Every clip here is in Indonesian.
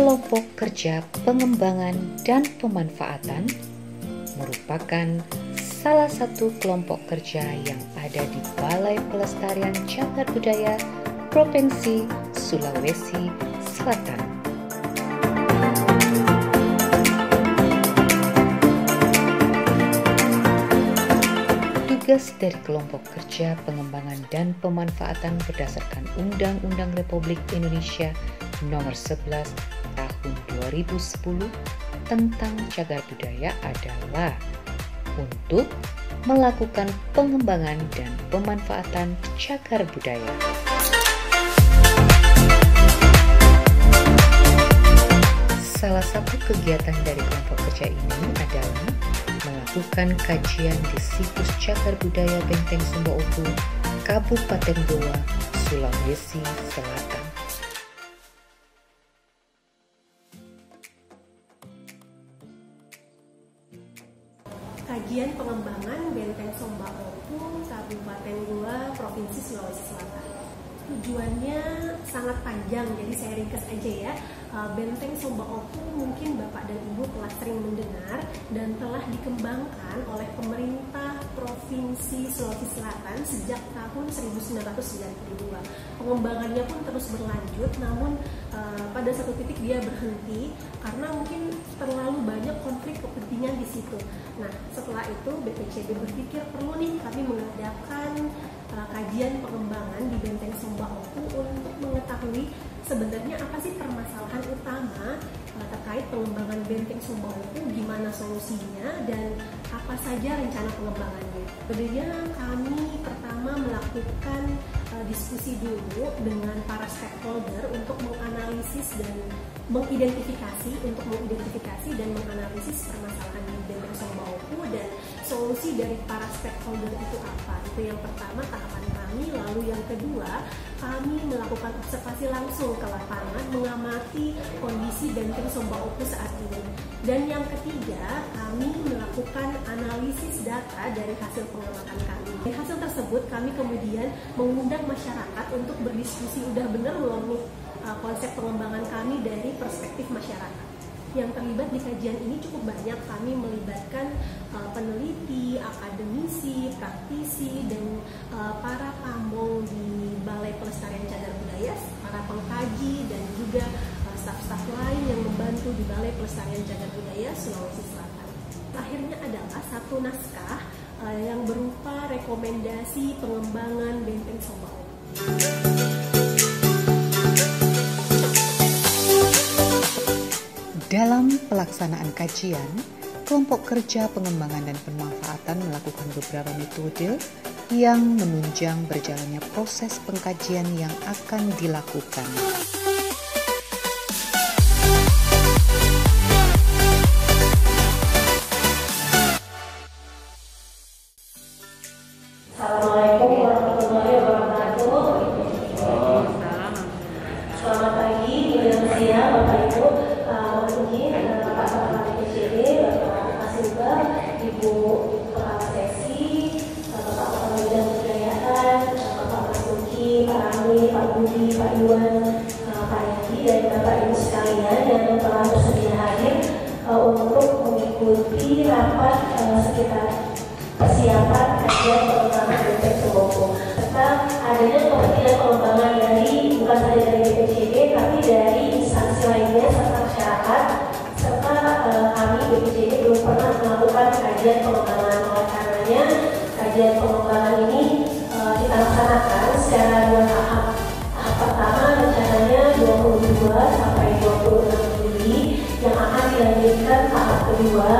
Kelompok Kerja Pengembangan dan Pemanfaatan merupakan salah satu kelompok kerja yang ada di Balai Pelestarian Cagar Budaya Provinsi Sulawesi Selatan. Tugas dari kelompok kerja pengembangan dan pemanfaatan berdasarkan Undang-Undang Republik Indonesia Nomor 11 Tahun 2010 tentang cagar budaya adalah untuk melakukan pengembangan dan pemanfaatan cagar budaya. Salah satu kegiatan dari kelompok kerja ini adalah melakukan kajian di situs cagar budaya Benteng Sumba Opu, Kabupaten Goa, Sulawesi Selatan. Kajian pengembangan Benteng Sumba Opu, Kabupaten Goa, Provinsi Sulawesi Selatan. Tujuannya sangat panjang, jadi saya ringkas aja ya. Benteng Sumba Opu mungkin Bapak dan Ibu telah sering mendengar dan telah dikembangkan oleh pemerintah Provinsi Sulawesi Selatan sejak tahun 1992. Pengembangannya pun terus berlanjut, namun pada satu titik dia berhenti karena mungkin terlalu banyak konflik kepentingan di situ. Nah, setelah itu BPCB berpikir perlu nih kami mengadakan kajian pengembangan di Benteng Sumba Opu untuk mengetahui sebenarnya apa sih permasalahan utama terkait pengembangan Benteng Sumba Opu, gimana solusinya dan apa saja rencana pengembangannya. Sebenarnya kami pertama melakukan diskusi dulu dengan para stakeholder untuk menganalisis dan mengidentifikasi dan menganalisis permasalahan di Benteng Sumba Opu dan solusi dari para stakeholder itu apa. Itu yang pertama tahapan kami. Lalu yang kedua, kami melakukan observasi langsung ke lapangan, mengamati kondisi Benteng Sumba Opu saat ini. Dan yang ketiga, kami melakukan analisis data dari hasil pengamatan kami. Dari hasil tersebut, kami kemudian mengundang masyarakat untuk berdiskusi, udah bener belum nih konsep pengembangan kami dari perspektif masyarakat. Yang terlibat di kajian ini cukup banyak. Kami melibatkan peneliti, akademisi, praktisi, dan para pamong di Balai Pelestarian Cagar Budaya, para pengkaji, dan juga staf-staf lain yang membantu di Balai Pelestarian Cagar Budaya Sulawesi Selatan. Akhirnya adalah satu naskah yang berupa rekomendasi pengembangan Benteng Sumba Opu. Dalam pelaksanaan kajian, kelompok kerja pengembangan dan pemanfaatan melakukan beberapa metode yang menunjang berjalannya proses pengkajian yang akan dilakukan. Assalamualaikum warahmatullahi wabarakatuh. Selamat pagi, siang, Bapak Ibu. Bapak-Bapak BPCB, Bapak Kasubag, Ibu Kepala Seksi, Bapak-Bapak Bidang Kebudayaan, Bapak Mas Luki, Pak Ami, Pak Budi, Pak Iwan, Pak Yadi, dan Bapak Ibu sekalian yang telah bersedia hadir untuk mengikuti rapat sekitar persiapan kajian pengembangan Benteng Sumba Opu. Serta adanya kepentingan pengembangan dari bukan saja dari BPCB tapi dari instansi lainnya serta masyarakat, serta kami BPCB belum pernah melakukan kajian pengembangan. Oleh karenanya kajian pengembangan ini kita laksanakan secara dua tahap. Tahap pertama rencananya 22 sampai 26 Juli yang akan dilanjutkan tahap kedua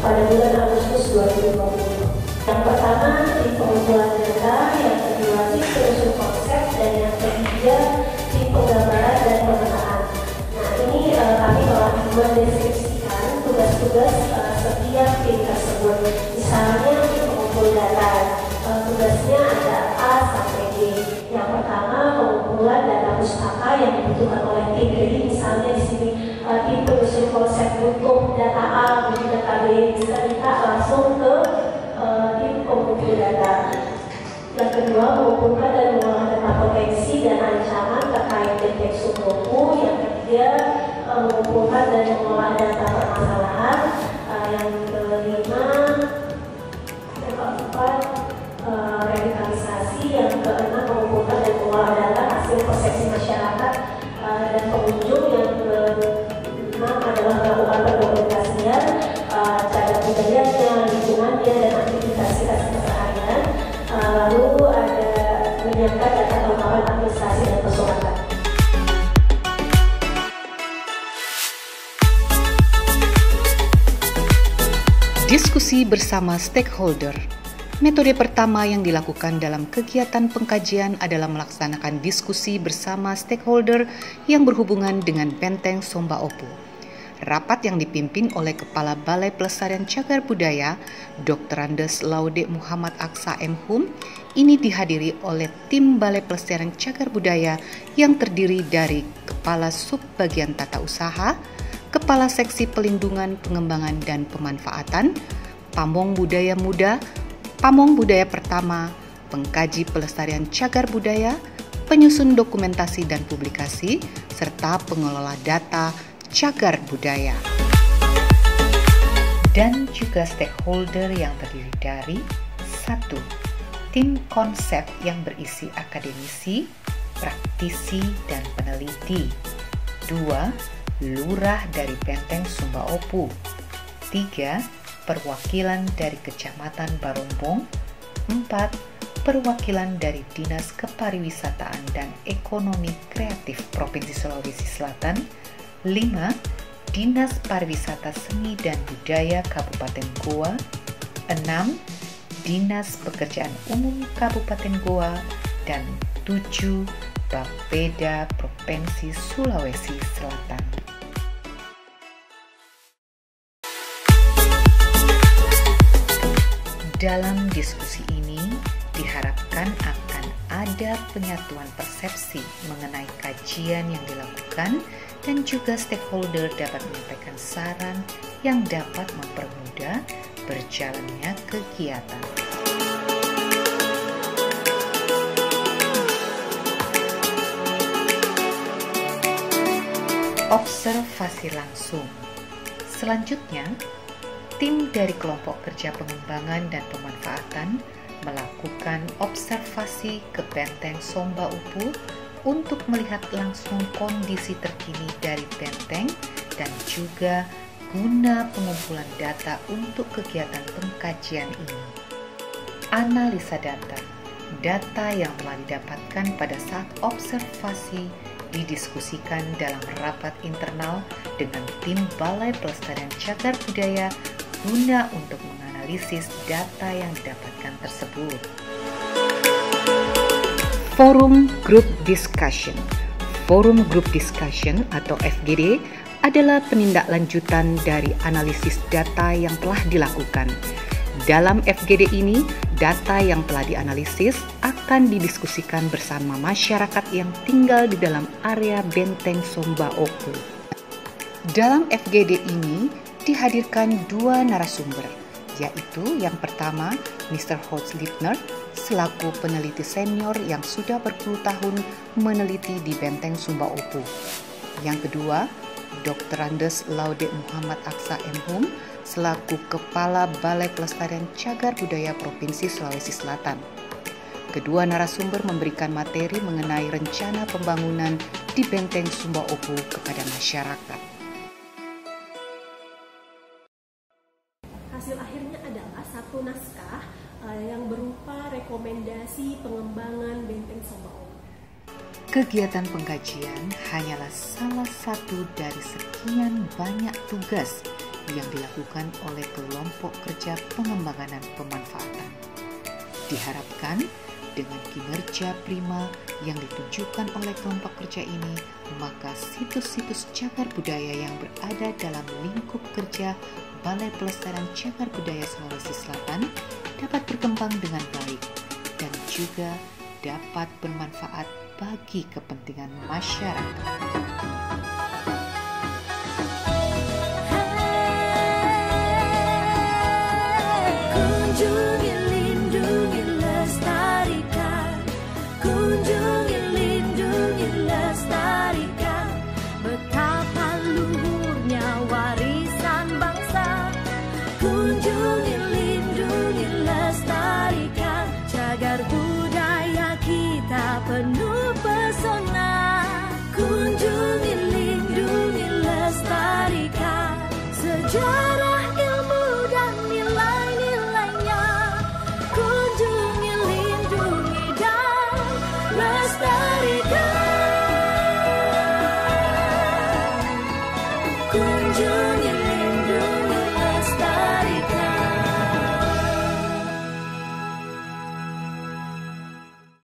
pada bulan Agustus 2020. Yang pertama tim pengumpulan data, yang kedua tim penyusun konsep, dan yang ketiga tim penggambaran dan pemetaan. Nah, ini kami telah mendeskripsikan tugas-tugas setiap tim tersebut. Misalnya tim pengumpul data, tugasnya ada A sampai D. Yang pertama pengumpulan data pustaka yang dibutuhkan oleh tim. Jadi misalnya di sini tim penyusun konsep butuh data A, butuh data B, bisa kita langsung ke tim pengumpul data. Yang kedua, mengumpulkan dan mengolah data potensi dan ancaman terkait Benteng Sumba Opu. Yang ketiga, mengumpulkan dan mengolah data permasalahan. Yang kelima, yang keempat, revitalisasi. Yang keenam, mengumpulkan dan mengolah data hasil persepsi masyarakat dan pengunjung. Yang keenam adalah melakukan pendokumentasian cagar budayanya, lingkungannya, dan aktivitas keseharian. Lalu ada menyiapkan data kelengkapan administrasi dan persuratan. Diskusi bersama stakeholder. Metode pertama yang dilakukan dalam kegiatan pengkajian adalah melaksanakan diskusi bersama stakeholder yang berhubungan dengan Benteng Somba Opu. Rapat yang dipimpin oleh Kepala Balai Pelestarian Cagar Budaya, Dr. Andes Laude Muhammad Aksa M.Hum, ini dihadiri oleh tim Balai Pelestarian Cagar Budaya yang terdiri dari Kepala Subbagian Tata Usaha, Kepala Seksi Pelindungan, Pengembangan, dan Pemanfaatan, Pamong Budaya Muda, Pamong Budaya Pertama, Pengkaji Pelestarian Cagar Budaya, Penyusun Dokumentasi dan Publikasi, serta Pengelola Data Cagar Budaya. Dan juga stakeholder yang terdiri dari 1. Tim konsep yang berisi akademisi, praktisi, dan peneliti. 2. Lurah dari Benteng Somba Opu. 3. Perwakilan dari Kecamatan Barombong. 4. Perwakilan dari Dinas Kepariwisataan dan Ekonomi Kreatif Provinsi Sulawesi Selatan. 5. Dinas Pariwisata Seni dan Budaya Kabupaten Goa. 6. Dinas Pekerjaan Umum Kabupaten Goa. Dan 7. Bapeda Provinsi Sulawesi Selatan. Dalam diskusi ini diharapkan akan ada penyatuan persepsi mengenai kajian yang dilakukan dan juga stakeholder dapat menyampaikan saran yang dapat mempermudah berjalannya kegiatan. Observasi langsung. Selanjutnya, tim dari kelompok kerja pengembangan dan pemanfaatan melakukan observasi ke Benteng Somba Opu untuk melihat langsung kondisi terkini dari benteng dan juga guna pengumpulan data untuk kegiatan pengkajian ini. Analisa data. Data yang telah didapatkan pada saat observasi didiskusikan dalam rapat internal dengan tim Balai Pelestarian Cagar Budaya guna untuk menganalisis data yang didapatkan tersebut. Forum Group Discussion. Forum Group Discussion atau FGD adalah penindaklanjutan dari analisis data yang telah dilakukan. Dalam FGD ini, data yang telah dianalisis akan didiskusikan bersama masyarakat yang tinggal di dalam area Benteng Somba Opu. Dalam FGD ini dihadirkan 2 narasumber, yaitu yang pertama Mr. Horst Liebner selaku peneliti senior yang sudah berpuluh tahun meneliti di Benteng Somba Opu. Yang kedua, Dr. Andes Laude Muhammad Aksa M.Hum selaku Kepala Balai Pelestarian Cagar Budaya Provinsi Sulawesi Selatan. Kedua narasumber memberikan materi mengenai rencana pembangunan di Benteng Somba Opu kepada masyarakat. Hasil akhirnya adalah satu naskah yang berupa rekomendasi pengembangan Benteng Somba Opu. Kegiatan pengkajian hanyalah salah satu dari sekian banyak tugas yang dilakukan oleh kelompok kerja pengembangan dan pemanfaatan. Diharapkan dengan kinerja prima yang ditunjukkan oleh kelompok kerja ini, maka situs-situs cagar budaya yang berada dalam lingkup kerja Balai Pelestarian Cagar Budaya Sulawesi Selatan dapat berkembang dengan baik dan juga dapat bermanfaat bagi kepentingan masyarakat. Kunjung